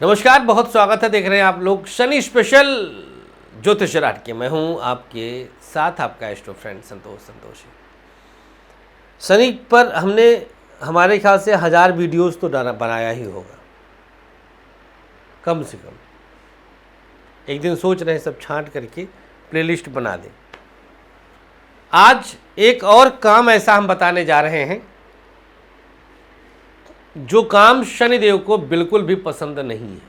नमस्कार, बहुत स्वागत है। देख रहे हैं आप लोग शनि स्पेशल ज्योतिष रात के। मैं हूं आपके साथ आपका एस्ट्रो फ्रेंड संतोषी। शनि पर हमने हमारे ख्याल से 1000 वीडियोस तो बनाया ही होगा, कम से कम। एक दिन सोच रहे हैं सब छांट करके प्लेलिस्ट बना दें। आज एक और काम ऐसा हम बताने जा रहे हैं जो काम शनिदेव को बिल्कुल भी पसंद नहीं है,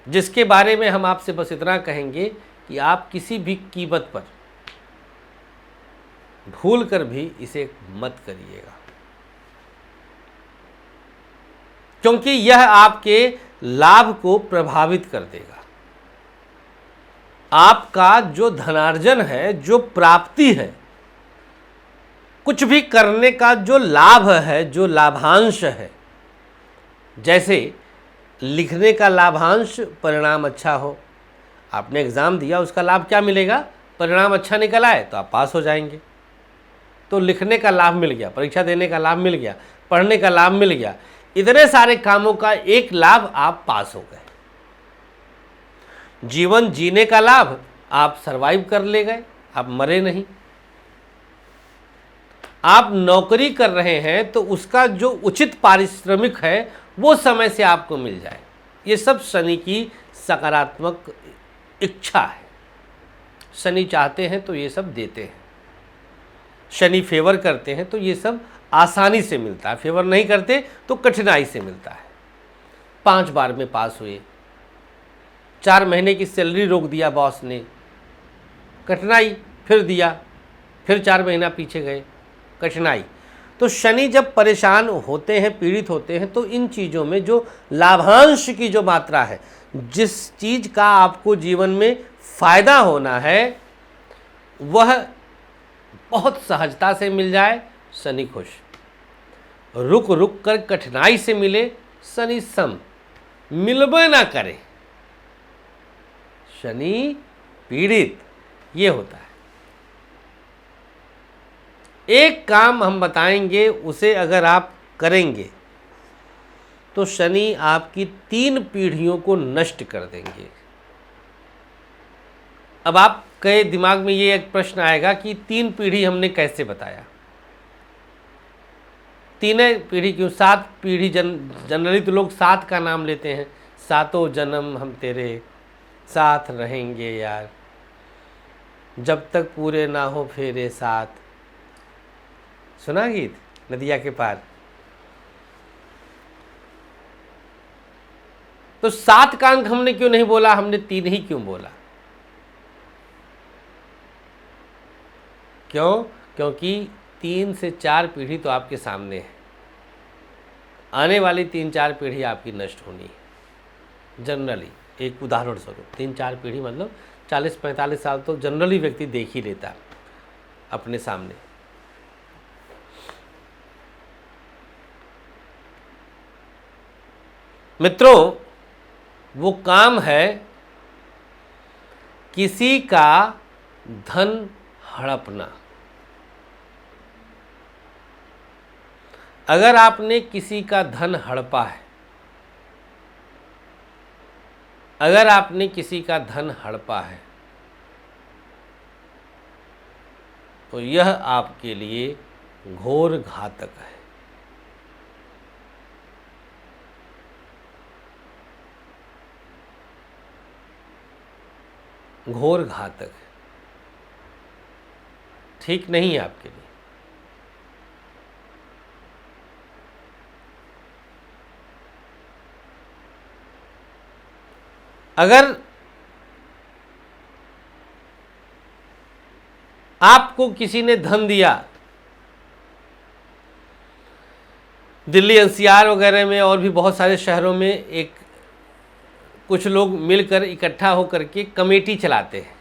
जिसके बारे में हम आपसे बस इतना कहेंगे कि आप किसी भी कीमत पर भूल कर भी इसे मत करिएगा, क्योंकि यह आपके लाभ को प्रभावित कर देगा। आपका जो धनार्जन है, जो प्राप्ति है, कुछ भी करने का जो लाभ है, जो लाभांश है, जैसे लिखने का लाभांश, परिणाम अच्छा हो। आपने एग्ज़ाम दिया, उसका लाभ क्या मिलेगा? परिणाम अच्छा निकल आए तो आप पास हो जाएंगे, तो लिखने का लाभ मिल गया, परीक्षा देने का लाभ मिल गया, पढ़ने का लाभ मिल गया। इतने सारे कामों का एक लाभ, आप पास हो गए। जीवन जीने का लाभ, आप सरवाइव कर ले गए, आप मरे नहीं। आप नौकरी कर रहे हैं तो उसका जो उचित पारिश्रमिक है वो समय से आपको मिल जाए। ये सब शनि की सकारात्मक इच्छा है। शनि चाहते हैं तो ये सब देते हैं। शनि फेवर करते हैं तो ये सब आसानी से मिलता है, फेवर नहीं करते तो कठिनाई से मिलता है। 5 बार में पास हुए, 4 महीने की सैलरी रोक दिया बॉस ने, कठिनाई, फिर दिया, फिर 4 महीना पीछे गए, कठिनाई। तो शनि जब परेशान होते हैं, पीड़ित होते हैं, तो इन चीज़ों में जो लाभांश की जो मात्रा है, जिस चीज़ का आपको जीवन में फायदा होना है, वह बहुत सहजता से मिल जाए, शनि खुश। रुक रुक कर कठिनाई से मिले, शनि सम। मिलबे ना करे, शनि पीड़ित। ये होता है। एक काम हम बताएंगे, उसे अगर आप करेंगे तो शनि आपकी 3 पीढ़ियों को नष्ट कर देंगे। अब आपके दिमाग में ये एक प्रश्न आएगा कि 3 पीढ़ी हमने कैसे बताया? 3 पीढ़ी क्यों? 7 पीढ़ी जनरली तो लोग 7 का नाम लेते हैं। 7 जन्म हम तेरे साथ रहेंगे यार, जब तक पूरे ना हो फेरे साथ। सुना गीत नदिया के पार? तो 7 का अंक हमने क्यों नहीं बोला? हमने 3 ही क्यों बोला? क्यों? क्योंकि 3 से 4 पीढ़ी तो आपके सामने है। आने वाली 3-4 पीढ़ी आपकी नष्ट होनी है। जनरली एक उदाहरण स्वरूप 3-4 पीढ़ी मतलब 40-45 साल तो जनरली व्यक्ति देख ही लेता अपने सामने। मित्रों, वो काम है किसी का धन हड़पना। अगर आपने किसी का धन हड़पा है, अगर आपने किसी का धन हड़पा है, तो यह आपके लिए घोर घातक है। घोर घातक है, ठीक नहीं है आपके लिए। अगर आपको किसी ने धन दिया, दिल्ली एनसीआर वगैरह में और भी बहुत सारे शहरों में एक कुछ लोग मिलकर इकट्ठा होकर के कमेटी चलाते हैं।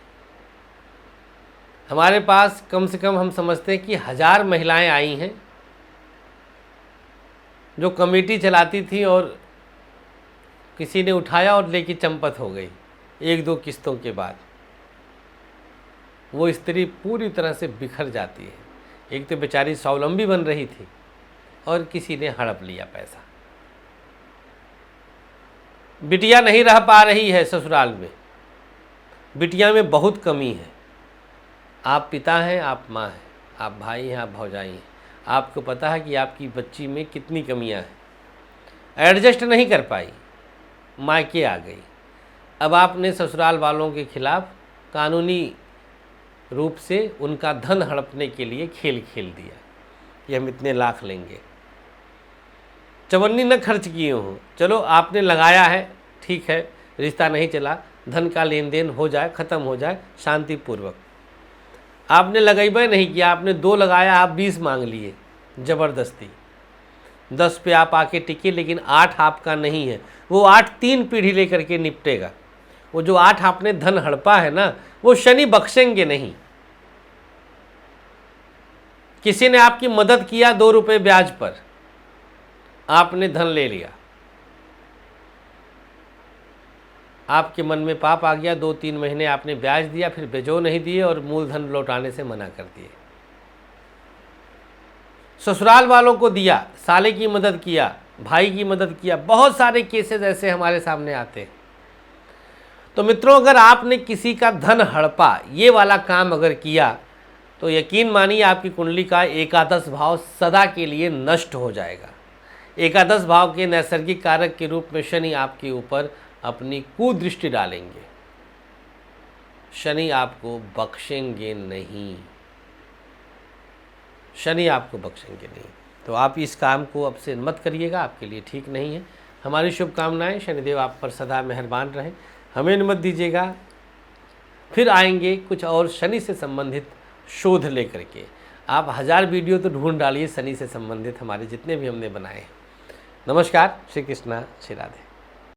हमारे पास कम से कम हम समझते हैं कि 1000 महिलाएं आई हैं जो कमेटी चलाती थी, और किसी ने उठाया और लेके चंपत हो गई 1-2 किस्तों के बाद। वो स्त्री पूरी तरह से बिखर जाती है। एक तो बेचारी स्वावलंबी बन रही थी और किसी ने हड़प लिया पैसा। बिटिया नहीं रह पा रही है ससुराल में, बिटिया में बहुत कमी है। आप पिता हैं, आप माँ हैं, आप भाई हैं, आप भौजाई हैं, आपको पता है कि आपकी बच्ची में कितनी कमियां हैं। एडजस्ट नहीं कर पाई, मायके आ गई। अब आपने ससुराल वालों के खिलाफ कानूनी रूप से उनका धन हड़पने के लिए खेल खेल दिया कि हम इतने लाख लेंगे। चवन्नी न खर्च किए हों, चलो आपने लगाया है, ठीक है, रिश्ता नहीं चला, धन का लेन देन हो जाए, ख़त्म हो जाए शांतिपूर्वक। आपने लगेबे नहीं किया, आपने 2 लगाया, आप 20 मांग लिए ज़बरदस्ती। 10 पे आप आके टिके, लेकिन 8 आपका नहीं है। वो 8 3 पीढ़ी लेकर के निपटेगा। वो जो 8 आपने धन हड़पा है ना, वो शनि बख्शेंगे नहीं। किसी ने आपकी मदद किया 2 रुपये ब्याज पर, आपने धन ले लिया, आपके मन में पाप आ गया। 2-3 महीने आपने ब्याज दिया, फिर बेजो नहीं दिए और मूलधन लौटाने से मना कर दिए। ससुराल वालों को दिया, साले की मदद किया, भाई की मदद किया, बहुत सारे केसेस ऐसे हमारे सामने आते हैं। तो मित्रों, अगर आपने किसी का धन हड़पा, ये वाला काम अगर किया, तो यकीन मानिए आपकी कुंडली का एकादश भाव सदा के लिए नष्ट हो जाएगा। एकादश भाव के नैसर्गिक कारक के रूप में शनि आपके ऊपर अपनी कुदृष्टि डालेंगे। शनि आपको बख्शेंगे नहीं, शनि आपको बख्शेंगे नहीं। तो आप इस काम को अब से मत करिएगा, आपके लिए ठीक नहीं है। हमारी शुभकामनाएं, शनिदेव आप पर सदा मेहरबान रहें। हमें मत दीजिएगा, फिर आएंगे कुछ और शनि से संबंधित शोध लेकर के। आप 1000 वीडियो तो ढूंढ डालिए शनि से संबंधित, हमारे जितने भी हमने बनाए हैं। नमस्कार, श्री कृष्णा, श्री राधे।